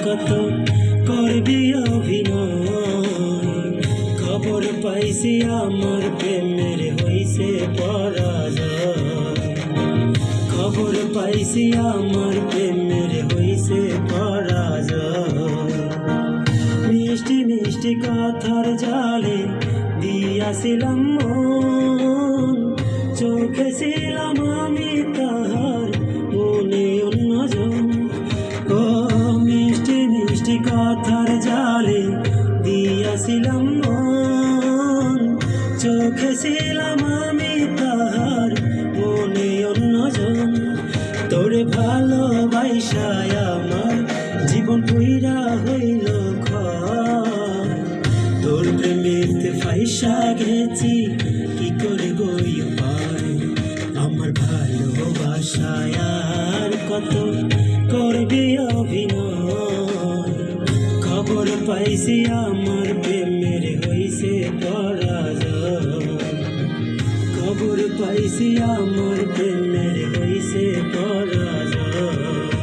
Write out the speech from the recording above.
কত করবি অভিনয়। খবর পাইছি আমার প্রেমের হইছে পরাজয়। খবর পাইছি আমার প্রেমের হইছে পরাজয়। মিষ্টি মিষ্টি কথার জালে দিয়াছিলাম মন, চোখে ছিলাম আমি তাহার, মনে অন্যজন। ও মিষ্টি মিষ্টি কথার জালে দিয়াছিলাম মন, চোখে ছিলাম আমি তাহার, মনে অন্যজন। তোরে ভালোবাসায় আমার জীবন পুইরা হইল ক্ষয়। তোর প্রেমেতে ফাইসা গেছি কি করে গই উপায়। আমার ভালোবাসায় আর কত করবি অভিনয়। খবর পাইছি আমার প্রেমের হইছে পরাজয়। খবর পাইছি আমার প্রেমের হইছে পরাজয়।